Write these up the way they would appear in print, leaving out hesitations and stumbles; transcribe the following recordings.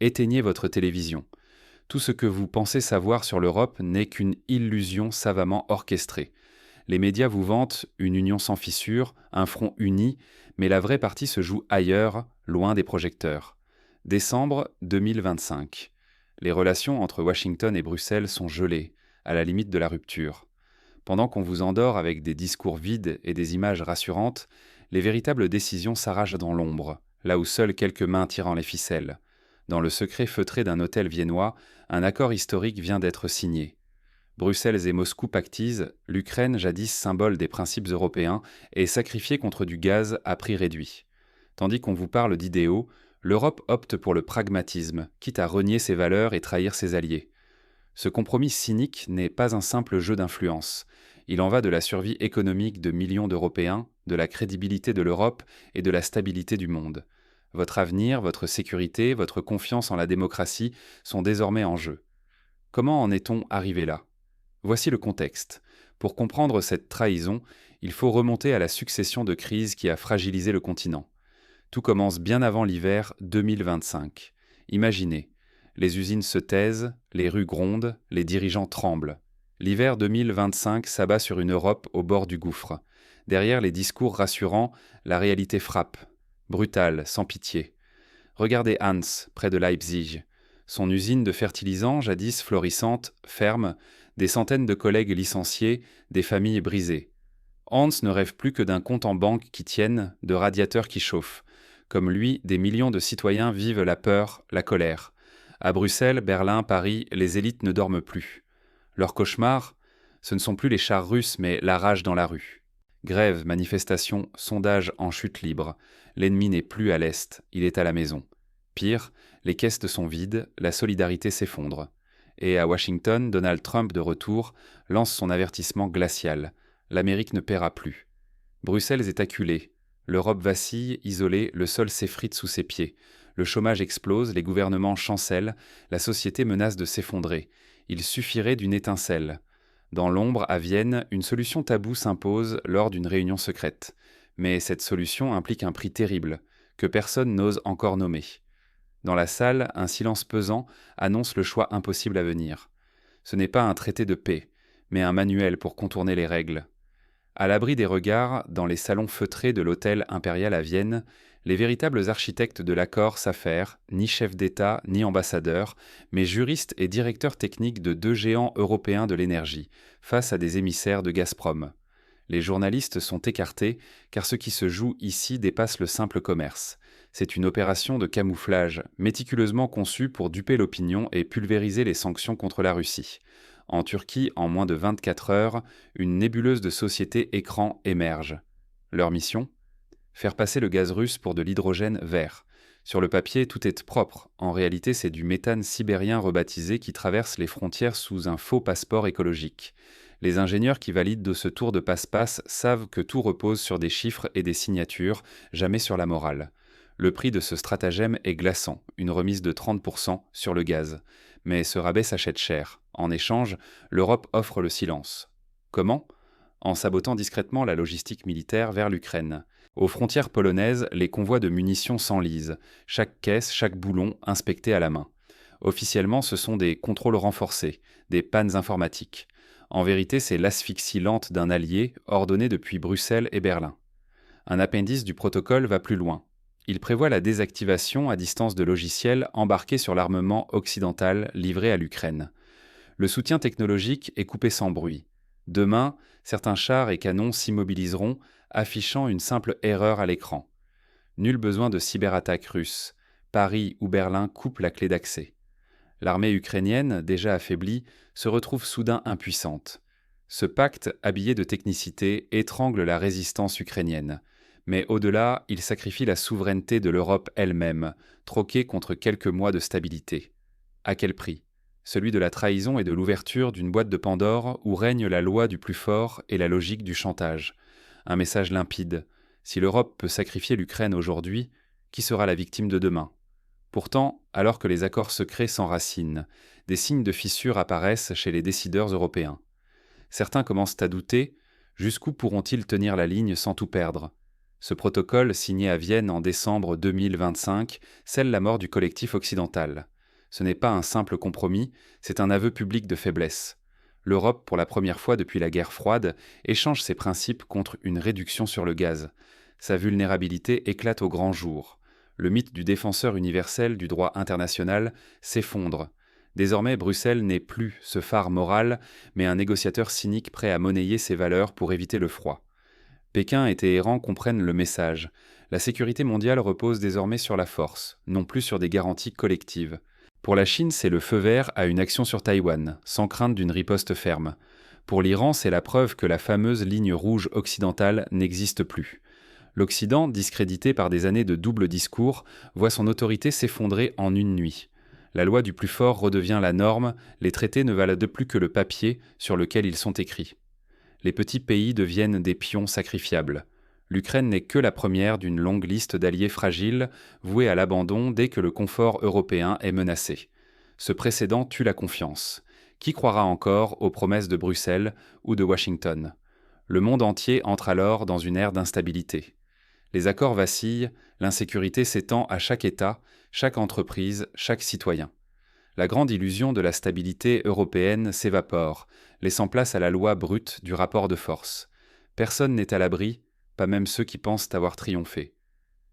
éteignez votre télévision. Tout ce que vous pensez savoir sur l'Europe n'est qu'une illusion savamment orchestrée. Les médias vous vantent une union sans fissure, un front uni, mais la vraie partie se joue ailleurs, loin des projecteurs. Décembre 2025. Les relations entre Washington et Bruxelles sont gelées, à la limite de la rupture. Pendant qu'on vous endort avec des discours vides et des images rassurantes, les véritables décisions s'arrachent dans l'ombre, là où seules quelques mains tirent les ficelles. Dans le secret feutré d'un hôtel viennois, un accord historique vient d'être signé. Bruxelles et Moscou pactisent, l'Ukraine, jadis symbole des principes européens, est sacrifiée contre du gaz à prix réduit. Tandis qu'on vous parle d'idéaux, l'Europe opte pour le pragmatisme, quitte à renier ses valeurs et trahir ses alliés. Ce compromis cynique n'est pas un simple jeu d'influence. Il en va de la survie économique de millions d'Européens, de la crédibilité de l'Europe et de la stabilité du monde. Votre avenir, votre sécurité, votre confiance en la démocratie sont désormais en jeu. Comment en est-on arrivé là ? Voici le contexte. Pour comprendre cette trahison, il faut remonter à la succession de crises qui a fragilisé le continent. Tout commence bien avant l'hiver 2025. Imaginez, les usines se taisent, les rues grondent, les dirigeants tremblent. L'hiver 2025 s'abat sur une Europe au bord du gouffre. Derrière les discours rassurants, la réalité frappe. Brutale, sans pitié. Regardez Hans, près de Leipzig. Son usine de fertilisants, jadis florissante, ferme, des centaines de collègues licenciés, des familles brisées. Hans ne rêve plus que d'un compte en banque qui tienne, de radiateurs qui chauffent. Comme lui, des millions de citoyens vivent la peur, la colère. À Bruxelles, Berlin, Paris, les élites ne dorment plus. Leur cauchemar, ce ne sont plus les chars russes, mais la rage dans la rue. Grève, manifestations, sondages en chute libre. L'ennemi n'est plus à l'Est, il est à la maison. Pire, les caisses sont vides, la solidarité s'effondre. Et à Washington, Donald Trump, de retour, lance son avertissement glacial. L'Amérique ne paiera plus. Bruxelles est acculée. L'Europe vacille, isolée, le sol s'effrite sous ses pieds. Le chômage explose, les gouvernements chancellent, la société menace de s'effondrer. Il suffirait d'une étincelle. Dans l'ombre, à Vienne, une solution taboue s'impose lors d'une réunion secrète. Mais cette solution implique un prix terrible, que personne n'ose encore nommer. Dans la salle, un silence pesant annonce le choix impossible à venir. Ce n'est pas un traité de paix, mais un manuel pour contourner les règles. À l'abri des regards, dans les salons feutrés de l'hôtel impérial à Vienne, les véritables architectes de l'accord s'affairent, ni chefs d'État ni ambassadeurs, mais juristes et directeurs techniques de deux géants européens de l'énergie, face à des émissaires de Gazprom. Les journalistes sont écartés, car ce qui se joue ici dépasse le simple commerce. C'est une opération de camouflage, méticuleusement conçue pour duper l'opinion et pulvériser les sanctions contre la Russie. En Turquie, en moins de 24 heures, une nébuleuse de sociétés écrans émerge. Leur mission ? Faire passer le gaz russe pour de l'hydrogène vert. Sur le papier, tout est propre. En réalité, c'est du méthane sibérien rebaptisé qui traverse les frontières sous un faux passeport écologique. Les ingénieurs qui valident de ce tour de passe-passe savent que tout repose sur des chiffres et des signatures, jamais sur la morale. Le prix de ce stratagème est glaçant, une remise de 30% sur le gaz. Mais ce rabais s'achète cher. En échange, l'Europe offre le silence. Comment ? En sabotant discrètement la logistique militaire vers l'Ukraine. Aux frontières polonaises, les convois de munitions s'enlisent, chaque caisse, chaque boulon inspecté à la main. Officiellement, ce sont des contrôles renforcés, des pannes informatiques. En vérité, c'est l'asphyxie lente d'un allié, ordonné depuis Bruxelles et Berlin. Un appendice du protocole va plus loin. Il prévoit la désactivation à distance de logiciels embarqués sur l'armement occidental livré à l'Ukraine. Le soutien technologique est coupé sans bruit. Demain, certains chars et canons s'immobiliseront, affichant une simple erreur à l'écran. Nul besoin de cyberattaque russe. Paris ou Berlin coupent la clé d'accès. L'armée ukrainienne, déjà affaiblie, se retrouve soudain impuissante. Ce pacte, habillé de technicité, étrangle la résistance ukrainienne. Mais au-delà, il sacrifie la souveraineté de l'Europe elle-même, troquée contre quelques mois de stabilité. À quel prix ? Celui de la trahison et de l'ouverture d'une boîte de Pandore où règne la loi du plus fort et la logique du chantage. Un message limpide. Si l'Europe peut sacrifier l'Ukraine aujourd'hui, qui sera la victime de demain ? Pourtant, alors que les accords secrets s'enracinent, des signes de fissure apparaissent chez les décideurs européens. Certains commencent à douter, jusqu'où pourront-ils tenir la ligne sans tout perdre ? Ce protocole, signé à Vienne en décembre 2025, scelle la mort du collectif occidental. Ce n'est pas un simple compromis, c'est un aveu public de faiblesse. L'Europe, pour la première fois depuis la guerre froide, échange ses principes contre une réduction sur le gaz. Sa vulnérabilité éclate au grand jour. Le mythe du défenseur universel du droit international s'effondre. Désormais, Bruxelles n'est plus ce phare moral, mais un négociateur cynique prêt à monnayer ses valeurs pour éviter le froid. Pékin et Téhéran comprennent le message. La sécurité mondiale repose désormais sur la force, non plus sur des garanties collectives. Pour la Chine, c'est le feu vert à une action sur Taïwan, sans crainte d'une riposte ferme. Pour l'Iran, c'est la preuve que la fameuse ligne rouge occidentale n'existe plus. L'Occident, discrédité par des années de double discours, voit son autorité s'effondrer en une nuit. La loi du plus fort redevient la norme, les traités ne valent de plus que le papier sur lequel ils sont écrits. Les petits pays deviennent des pions sacrifiables. L'Ukraine n'est que la première d'une longue liste d'alliés fragiles, voués à l'abandon dès que le confort européen est menacé. Ce précédent tue la confiance. Qui croira encore aux promesses de Bruxelles ou de Washington ? Le monde entier entre alors dans une ère d'instabilité. Les accords vacillent, l'insécurité s'étend à chaque État, chaque entreprise, chaque citoyen. La grande illusion de la stabilité européenne s'évapore, laissant place à la loi brute du rapport de force. Personne n'est à l'abri, pas même ceux qui pensent avoir triomphé.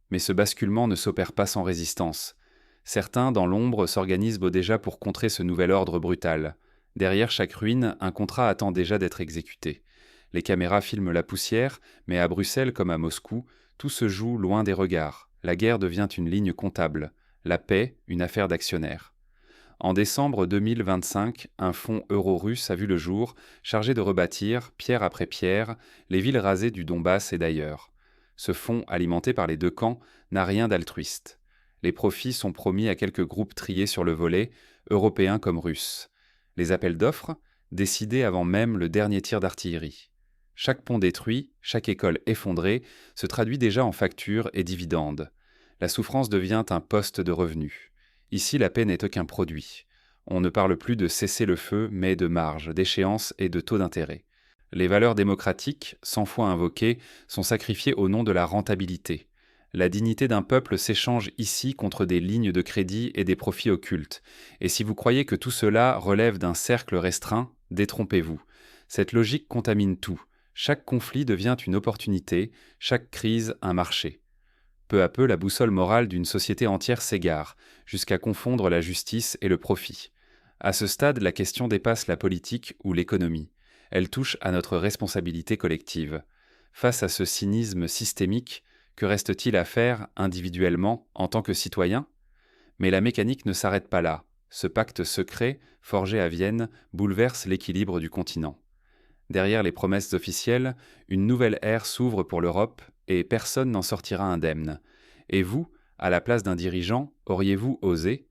Mais ce basculement ne s'opère pas sans résistance. Certains, dans l'ombre, s'organisent déjà pour contrer ce nouvel ordre brutal. Derrière chaque ruine, un contrat attend déjà d'être exécuté. Les caméras filment la poussière, mais à Bruxelles comme à Moscou, tout se joue loin des regards. La guerre devient une ligne comptable, la paix une affaire d'actionnaires. En décembre 2025, un fonds euro-russe a vu le jour, chargé de rebâtir, pierre après pierre, les villes rasées du Donbass et d'ailleurs. Ce fonds, alimenté par les deux camps, n'a rien d'altruiste. Les profits sont promis à quelques groupes triés sur le volet, européens comme russes. Les appels d'offres, décidés avant même le dernier tir d'artillerie. Chaque pont détruit, chaque école effondrée, se traduit déjà en factures et dividendes. La souffrance devient un poste de revenu. Ici, la paix n'est aucun produit. On ne parle plus de cessez-le-feu, mais de marge, d'échéance et de taux d'intérêt. Les valeurs démocratiques, 100 fois invoquées, sont sacrifiées au nom de la rentabilité. La dignité d'un peuple s'échange ici contre des lignes de crédit et des profits occultes. Et si vous croyez que tout cela relève d'un cercle restreint, détrompez-vous. Cette logique contamine tout. Chaque conflit devient une opportunité, chaque crise un marché. Peu à peu, la boussole morale d'une société entière s'égare, jusqu'à confondre la justice et le profit. À ce stade, la question dépasse la politique ou l'économie. Elle touche à notre responsabilité collective. Face à ce cynisme systémique, que reste-t-il à faire individuellement en tant que citoyen ? Mais la mécanique ne s'arrête pas là. Ce pacte secret, forgé à Vienne, bouleverse l'équilibre du continent. Derrière les promesses officielles, une nouvelle ère s'ouvre pour l'Europe et personne n'en sortira indemne. Et vous, à la place d'un dirigeant, auriez-vous osé ?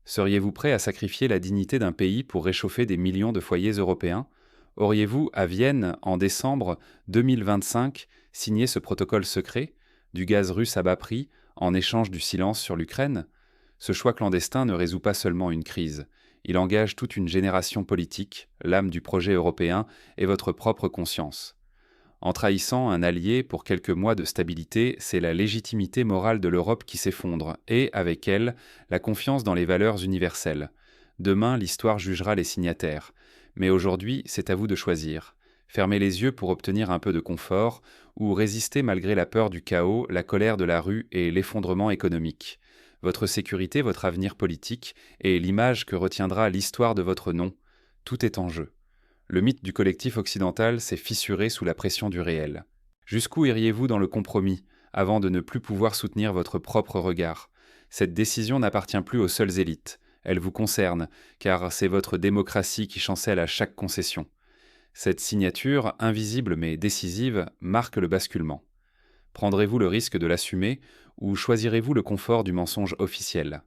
Seriez-vous prêt à sacrifier la dignité d'un pays pour réchauffer des millions de foyers européens ? Auriez-vous, à Vienne, en décembre 2025, signé ce protocole secret, du gaz russe à bas prix, en échange du silence sur l'Ukraine ? Ce choix clandestin ne résout pas seulement une crise. Il engage toute une génération politique, l'âme du projet européen et votre propre conscience. En trahissant un allié pour quelques mois de stabilité, c'est la légitimité morale de l'Europe qui s'effondre et, avec elle, la confiance dans les valeurs universelles. Demain, l'histoire jugera les signataires. Mais aujourd'hui, c'est à vous de choisir. Fermer les yeux pour obtenir un peu de confort ou résister malgré la peur du chaos, la colère de la rue et l'effondrement économique. Votre sécurité, votre avenir politique et l'image que retiendra l'histoire de votre nom, tout est en jeu. Le mythe du collectif occidental s'est fissuré sous la pression du réel. Jusqu'où iriez-vous dans le compromis, avant de ne plus pouvoir soutenir votre propre regard ? Cette décision n'appartient plus aux seules élites. Elle vous concerne, car c'est votre démocratie qui chancelle à chaque concession. Cette signature, invisible mais décisive, marque le basculement. Prendrez-vous le risque de l'assumer ou choisirez-vous le confort du mensonge officiel ?